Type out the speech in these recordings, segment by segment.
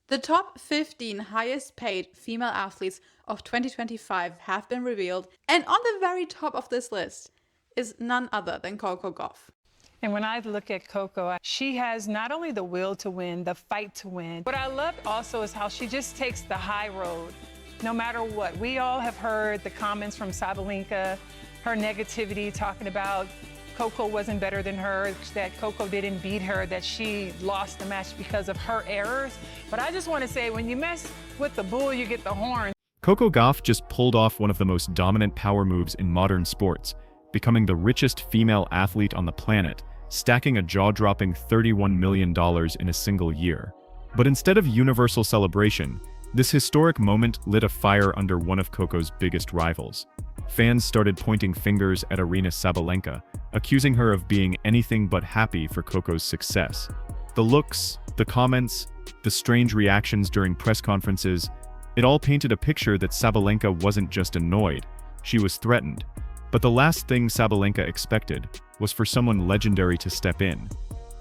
The top 15 highest paid female athletes of 2025 have been revealed, and on the very top of this list is none other than Coco Gauff. And when I look at Coco, she has not only the will to win, the fight to win. What I love also is how she just takes the high road, no matter what. We all have heard the comments from Sabalenka, her negativity, talking about Coco wasn't better than her, that Coco didn't beat her, that she lost the match because of her errors. But I just want to say, when you mess with the bull, you get the horn. Coco Gauff just pulled off one of the most dominant power moves in modern sports, becoming the richest female athlete on the planet, stacking a jaw-dropping $31 million in a single year. But instead of universal celebration, this historic moment lit a fire under one of Coco's biggest rivals. Fans started pointing fingers at Aryna Sabalenka, accusing her of being anything but happy for Coco's success. The looks, the comments, the strange reactions during press conferences, it all painted a picture that Sabalenka wasn't just annoyed, she was threatened. But the last thing Sabalenka expected was for someone legendary to step in.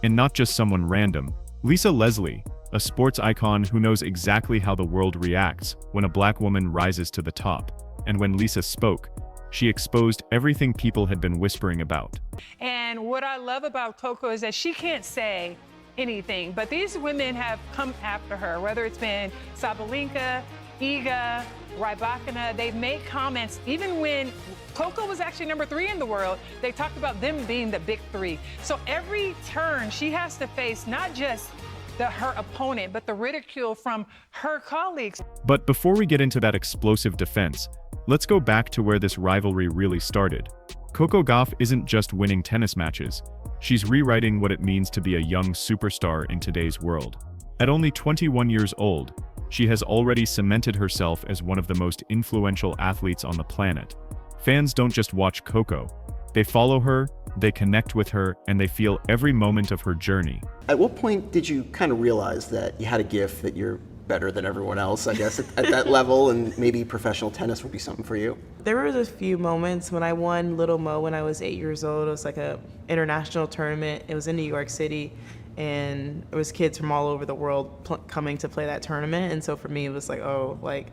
And not just someone random. Lisa Leslie, a sports icon who knows exactly how the world reacts when a black woman rises to the top. And when Lisa spoke, she exposed everything people had been whispering about. And what I love about Coco is that she can't say anything, but these women have come after her, whether it's been Sabalenka, Iga, Rybakina. They've made comments, even when Coco was actually number 3 in the world, they talked about them being the big 3. So every turn she has to face not just her opponent, but the ridicule from her colleagues. But before we get into that explosive defense, let's go back to where this rivalry really started. Coco Gauff isn't just winning tennis matches, she's rewriting what it means to be a young superstar in today's world. At only 21 years old, she has already cemented herself as one of the most influential athletes on the planet. Fans don't just watch Coco, they follow her, they connect with her, and they feel every moment of her journey. At what point did you kind of realize that you had a gift, that you're better than everyone else, I guess, at that level, and maybe professional tennis would be something for you? There was a few moments when I won Little Mo when I was 8 years old. It was like a international tournament. It was in New York City, and it was kids from all over the world coming to play that tournament. And so for me, it was like, oh, like,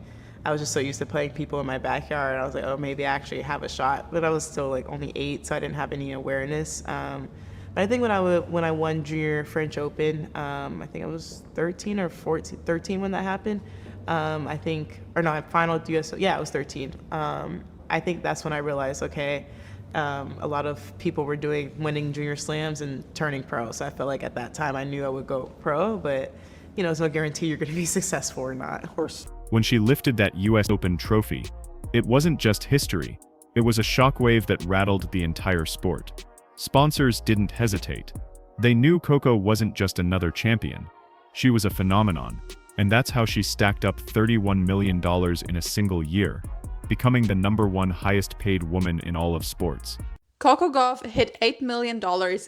I was just so used to playing people in my backyard. I was like, oh, maybe I actually have a shot. But I was still like only 8, so I didn't have any awareness. But I think when I won Junior French Open, I think I was 13 or 14, 13 when that happened. I think, or no, final US, yeah, I was 13. I think that's when I realized, okay, a lot of people were winning Junior Slams and turning pro. So I felt like at that time I knew I would go pro, but you know, it's no guarantee you're going to be successful or not. Of course. When she lifted that US Open trophy, it wasn't just history, it was a shockwave that rattled the entire sport. Sponsors didn't hesitate. They knew Coco wasn't just another champion. She was a phenomenon, and that's how she stacked up $31 million in a single year, becoming the #1 highest paid woman in all of sports. Coco Gauff hit $8 million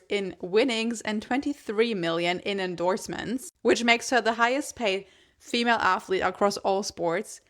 in winnings and $23 million in endorsements, which makes her the highest paid female athlete across all sports,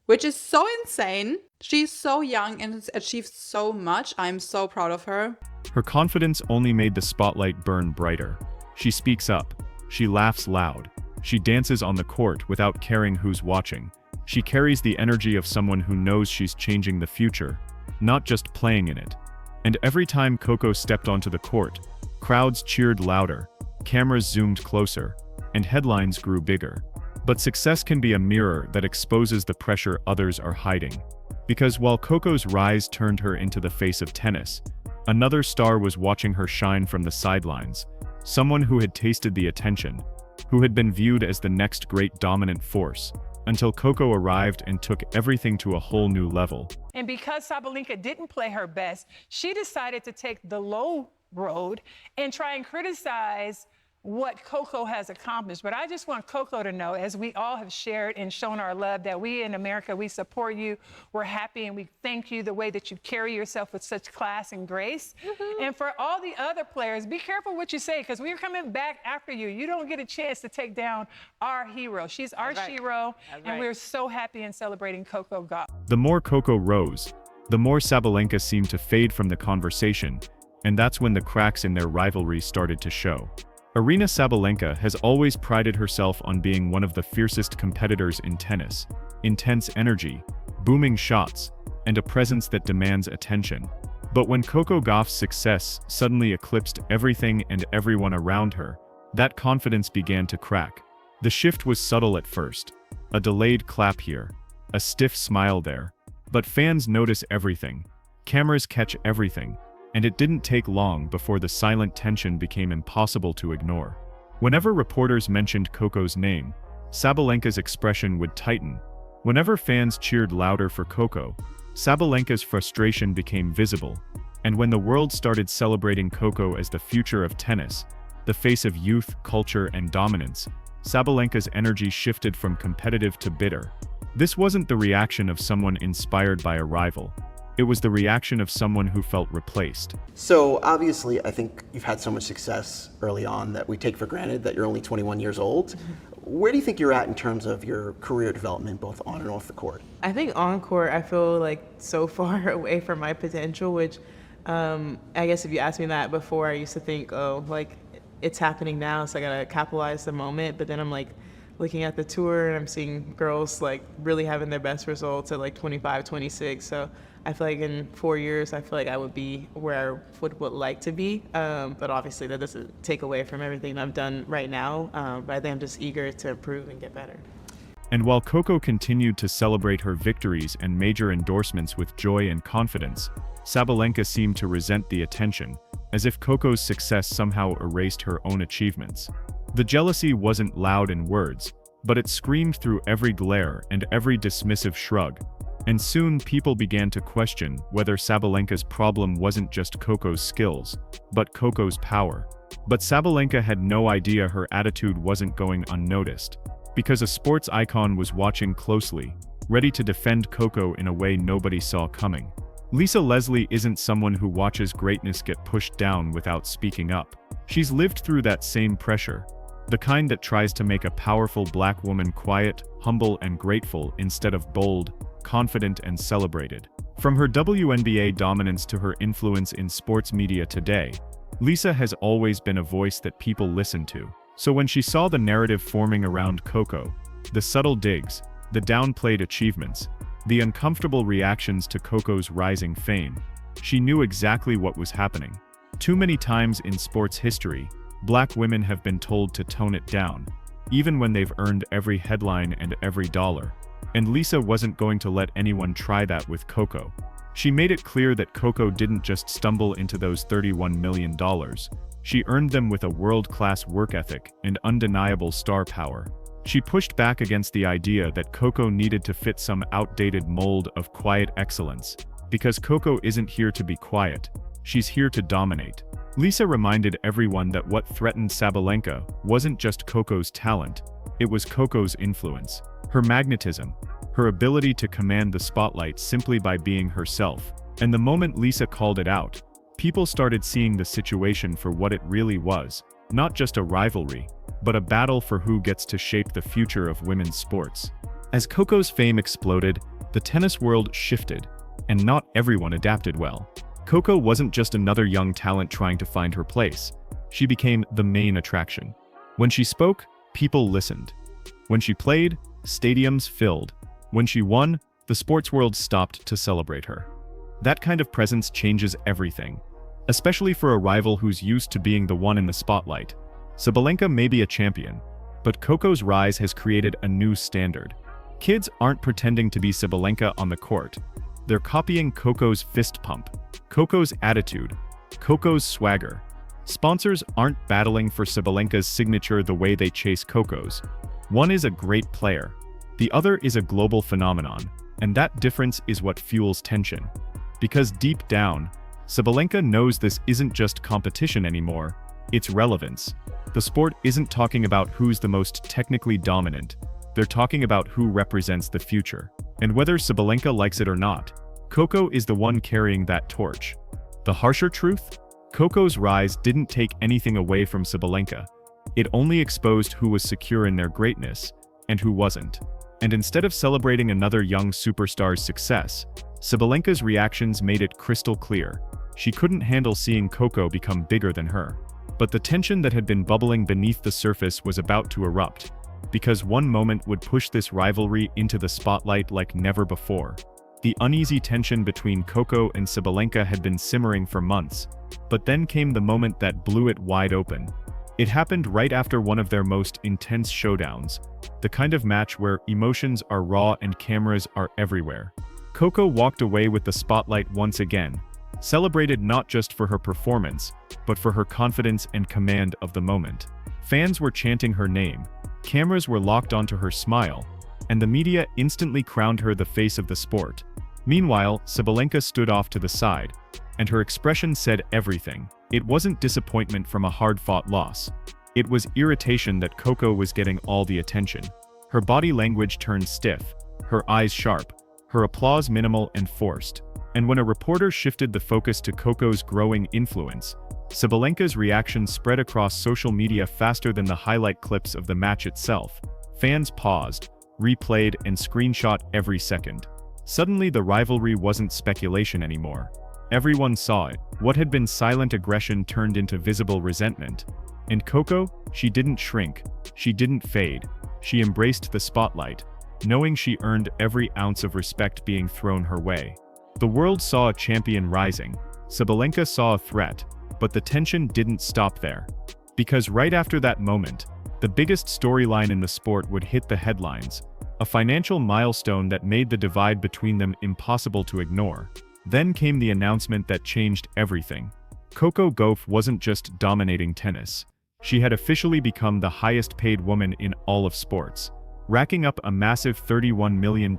which is so insane. She's so young and has achieved so much. I'm so proud of her. Her confidence only made the spotlight burn brighter. She speaks up. She laughs loud. She dances on the court without caring who's watching. She carries the energy of someone who knows she's changing the future, not just playing in it. And every time Coco stepped onto the court, crowds cheered louder, cameras zoomed closer, and headlines grew bigger. But success can be a mirror that exposes the pressure others are hiding. Because while Coco's rise turned her into the face of tennis, another star was watching her shine from the sidelines, someone who had tasted the attention, who had been viewed as the next great dominant force, until Coco arrived and took everything to a whole new level. And because Sabalenka didn't play her best, she decided to take the low road and try and criticize what Coco has accomplished. But I just want Coco to know, as we all have shared and shown our love, that we in America, we support you, we're happy, and we thank you the way that you carry yourself with such class and grace. And for all the other players, be careful what you say, because we're coming back after you. You don't get a chance to take down our hero. She's our hero, and we're so happy in celebrating Coco Gauff. The more Coco rose, the more Sabalenka seemed to fade from the conversation, and that's when the cracks in their rivalry started to show. Aryna Sabalenka has always prided herself on being one of the fiercest competitors in tennis. Intense energy, booming shots, and a presence that demands attention. But when Coco Gauff's success suddenly eclipsed everything and everyone around her, that confidence began to crack. The shift was subtle at first. A delayed clap here, a stiff smile there. But fans notice everything. Cameras catch everything. And it didn't take long before the silent tension became impossible to ignore. Whenever reporters mentioned Coco's name, Sabalenka's expression would tighten. Whenever fans cheered louder for Coco, Sabalenka's frustration became visible. And when the world started celebrating Coco as the future of tennis, the face of youth, culture, and dominance, Sabalenka's energy shifted from competitive to bitter. This wasn't the reaction of someone inspired by a rival. It was the reaction of someone who felt replaced. So obviously, I think you've had so much success early on that we take for granted that you're only 21 years old. Where do you think you're at in terms of your career development, both on and off the court? I think on court, I feel like so far away from my potential, which I guess if you asked me that before, I used to think, oh, like it's happening now, so I gotta capitalize the moment. But then I'm like looking at the tour and I'm seeing girls like really having their best results at like 25, 26. So I feel like in 4 years, I feel like I would be where I would like to be. But obviously that doesn't take away from everything I've done right now. But I think I'm just eager to improve and get better. And while Coco continued to celebrate her victories and major endorsements with joy and confidence, Sabalenka seemed to resent the attention, as if Coco's success somehow erased her own achievements. The jealousy wasn't loud in words, but it screamed through every glare and every dismissive shrug. And soon people began to question whether Sabalenka's problem wasn't just Coco's skills, but Coco's power. But Sabalenka had no idea her attitude wasn't going unnoticed, because a sports icon was watching closely, ready to defend Coco in a way nobody saw coming. Lisa Leslie isn't someone who watches greatness get pushed down without speaking up. She's lived through that same pressure, the kind that tries to make a powerful black woman quiet, humble, and grateful instead of bold, confident, and celebrated. From her WNBA dominance to her influence in sports media today, Lisa has always been a voice that people listen to. So when she saw the narrative forming around Coco, the subtle digs, the downplayed achievements, the uncomfortable reactions to Coco's rising fame, she knew exactly what was happening. Too many times in sports history, black women have been told to tone it down, even when they've earned every headline and every dollar. And Lisa wasn't going to let anyone try that with Coco. She made it clear that Coco didn't just stumble into those $31 million. She earned them with a world-class work ethic and undeniable star power. She pushed back against the idea that Coco needed to fit some outdated mold of quiet excellence, because Coco isn't here to be quiet, she's here to dominate. Lisa reminded everyone that what threatened Sabalenka wasn't just Coco's talent, it was Coco's influence. Her magnetism, her ability to command the spotlight simply by being herself. And the moment Lisa called it out, people started seeing the situation for what it really was, not just a rivalry, but a battle for who gets to shape the future of women's sports. As Coco's fame exploded, the tennis world shifted, and not everyone adapted well. Coco wasn't just another young talent trying to find her place. She became the main attraction. When she spoke, people listened. When she played, stadiums filled. When she won, the sports world stopped to celebrate her. That kind of presence changes everything, especially for a rival who's used to being the one in the spotlight. Sabalenka may be a champion, but Coco's rise has created a new standard. Kids aren't pretending to be Sabalenka on the court. They're copying Coco's fist pump, Coco's attitude, Coco's swagger. Sponsors aren't battling for Sabalenka's signature the way they chase Coco's. One is a great player. The other is a global phenomenon, and that difference is what fuels tension. Because deep down, Sabalenka knows this isn't just competition anymore, it's relevance. The sport isn't talking about who's the most technically dominant, they're talking about who represents the future. And whether Sabalenka likes it or not, Coco is the one carrying that torch. The harsher truth? Coco's rise didn't take anything away from Sabalenka. It only exposed who was secure in their greatness, and who wasn't. And instead of celebrating another young superstar's success, Sabalenka's reactions made it crystal clear. She couldn't handle seeing Coco become bigger than her. But the tension that had been bubbling beneath the surface was about to erupt, because one moment would push this rivalry into the spotlight like never before. The uneasy tension between Coco and Sabalenka had been simmering for months, but then came the moment that blew it wide open. It happened right after one of their most intense showdowns, the kind of match where emotions are raw and cameras are everywhere. Coco walked away with the spotlight once again, celebrated not just for her performance, but for her confidence and command of the moment. Fans were chanting her name, cameras were locked onto her smile, and the media instantly crowned her the face of the sport. Meanwhile, Sabalenka stood off to the side, and her expression said everything. It wasn't disappointment from a hard-fought loss. It was irritation that Coco was getting all the attention. Her body language turned stiff, her eyes sharp, her applause minimal and forced. And when a reporter shifted the focus to Coco's growing influence, Sabalenka's reaction spread across social media faster than the highlight clips of the match itself. Fans paused, replayed, and screenshot every second. Suddenly the rivalry wasn't speculation anymore. Everyone saw it. What had been silent aggression turned into visible resentment. And Coco, she didn't shrink, she didn't fade. She embraced the spotlight, knowing she earned every ounce of respect being thrown her way. The world saw a champion rising. Sabalenka saw a threat, but the tension didn't stop there. Because right after that moment, the biggest storyline in the sport would hit the headlines, a financial milestone that made the divide between them impossible to ignore. Then came the announcement that changed everything. Coco Gauff wasn't just dominating tennis. She had officially become the highest-paid woman in all of sports, racking up a massive $31 million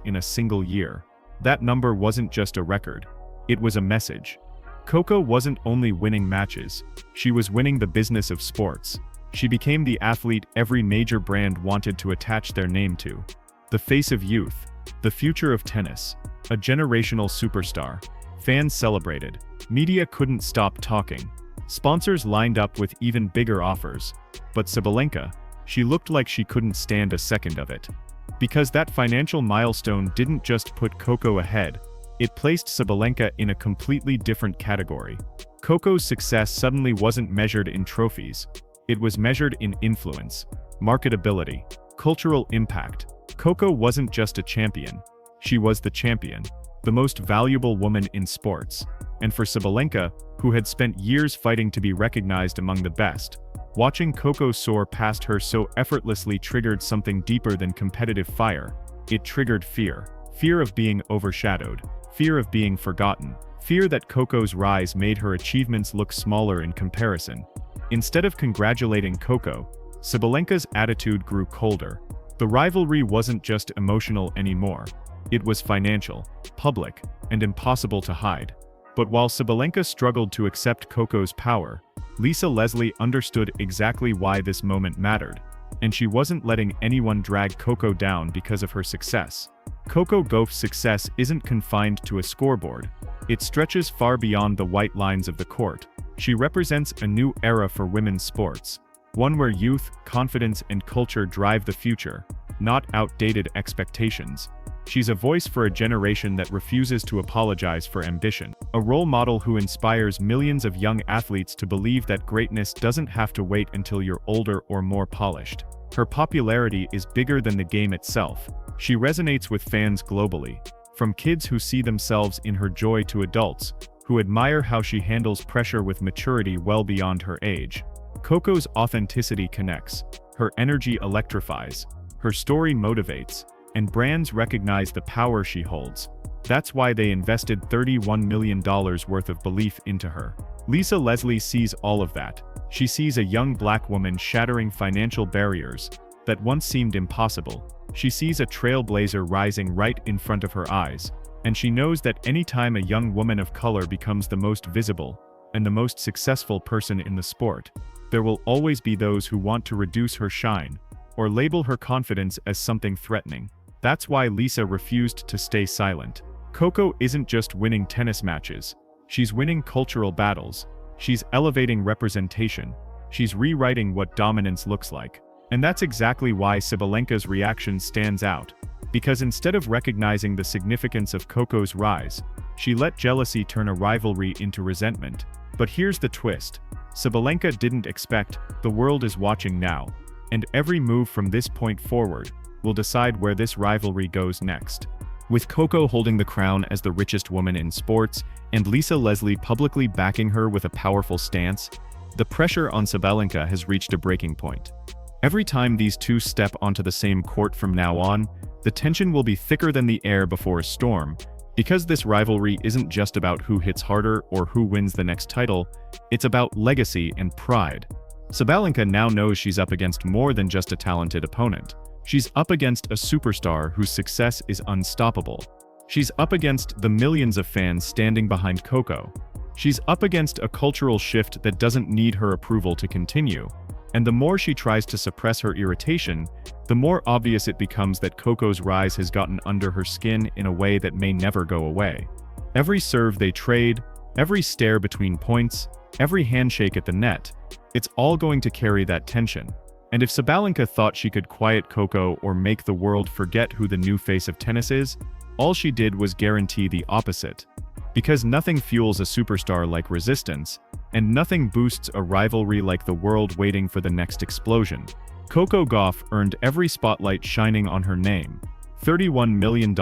in a single year. That number wasn't just a record, it was a message. Coco wasn't only winning matches, she was winning the business of sports. She became the athlete every major brand wanted to attach their name to. The face of youth, the future of tennis, a generational superstar. Fans celebrated. Media couldn't stop talking. Sponsors lined up with even bigger offers. But Sabalenka, she looked like she couldn't stand a second of it. Because that financial milestone didn't just put Coco ahead, it placed Sabalenka in a completely different category. Coco's success suddenly wasn't measured in trophies. It was measured in influence, marketability, cultural impact. Coco wasn't just a champion. She was the champion, the most valuable woman in sports. And for Sabalenka, who had spent years fighting to be recognized among the best, watching Coco soar past her so effortlessly triggered something deeper than competitive fire. It triggered fear. Fear of being overshadowed. Fear of being forgotten. Fear that Coco's rise made her achievements look smaller in comparison. Instead of congratulating Coco, Sabalenka's attitude grew colder. The rivalry wasn't just emotional anymore. It was financial, public, and impossible to hide. But while Sabalenka struggled to accept Coco's power, Lisa Leslie understood exactly why this moment mattered, and she wasn't letting anyone drag Coco down because of her success. Coco Gauff's success isn't confined to a scoreboard. It stretches far beyond the white lines of the court. She represents a new era for women's sports, one where youth, confidence, and culture drive the future, not outdated expectations. She's a voice for a generation that refuses to apologize for ambition, a role model who inspires millions of young athletes to believe that greatness doesn't have to wait until you're older or more polished. Her popularity is bigger than the game itself. She resonates with fans globally, from kids who see themselves in her joy to adults who admire how she handles pressure with maturity well beyond her age. Coco's authenticity connects, her energy electrifies, her story motivates, and brands recognize the power she holds. That's why they invested $31 million worth of belief into her. Lisa Leslie sees all of that. She sees a young black woman shattering financial barriers that once seemed impossible. She sees a trailblazer rising right in front of her eyes, and she knows that any time a young woman of color becomes the most visible and the most successful person in the sport, there will always be those who want to reduce her shine or label her confidence as something threatening. That's why Lisa refused to stay silent. Coco isn't just winning tennis matches. She's winning cultural battles. She's elevating representation. She's rewriting what dominance looks like. And that's exactly why Sabalenka's reaction stands out. Because instead of recognizing the significance of Coco's rise, she let jealousy turn a rivalry into resentment. But here's the twist. Sabalenka didn't expect, the world is watching now, and every move from this point forward will decide where this rivalry goes next. With Coco holding the crown as the richest woman in sports, and Lisa Leslie publicly backing her with a powerful stance, the pressure on Sabalenka has reached a breaking point. Every time these two step onto the same court from now on, the tension will be thicker than the air before a storm, because this rivalry isn't just about who hits harder or who wins the next title, it's about legacy and pride. Sabalenka now knows she's up against more than just a talented opponent. She's up against a superstar whose success is unstoppable. She's up against the millions of fans standing behind Coco. She's up against a cultural shift that doesn't need her approval to continue. And the more she tries to suppress her irritation, the more obvious it becomes that Coco's rise has gotten under her skin in a way that may never go away. Every serve they trade, every stare between points, every handshake at the net, it's all going to carry that tension. And if Sabalenka thought she could quiet Coco or make the world forget who the new face of tennis is, all she did was guarantee the opposite. Because nothing fuels a superstar like resistance, and nothing boosts a rivalry like the world waiting for the next explosion. Coco Gauff earned every spotlight shining on her name. $31 million,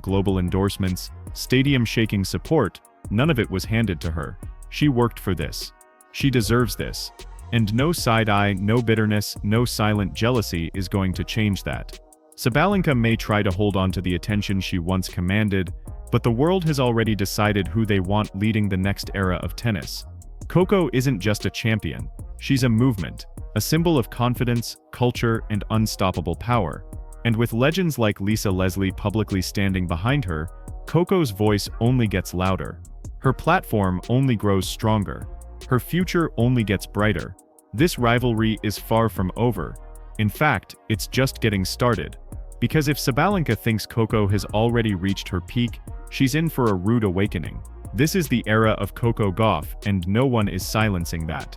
global endorsements, stadium-shaking support, none of it was handed to her. She worked for this. She deserves this. And no side-eye, no bitterness, no silent jealousy is going to change that. Sabalenka may try to hold on to the attention she once commanded, but the world has already decided who they want leading the next era of tennis. Coco isn't just a champion, she's a movement, a symbol of confidence, culture, and unstoppable power. And with legends like Lisa Leslie publicly standing behind her, Coco's voice only gets louder. Her platform only grows stronger. Her future only gets brighter. This rivalry is far from over. In fact, it's just getting started. Because if Sabalenka thinks Coco has already reached her peak, she's in for a rude awakening. This is the era of Coco Gauff, and no one is silencing that.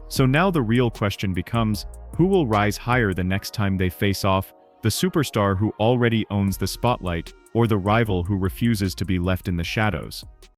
So now the real question becomes, who will rise higher the next time they face off, the superstar who already owns the spotlight, or the rival who refuses to be left in the shadows?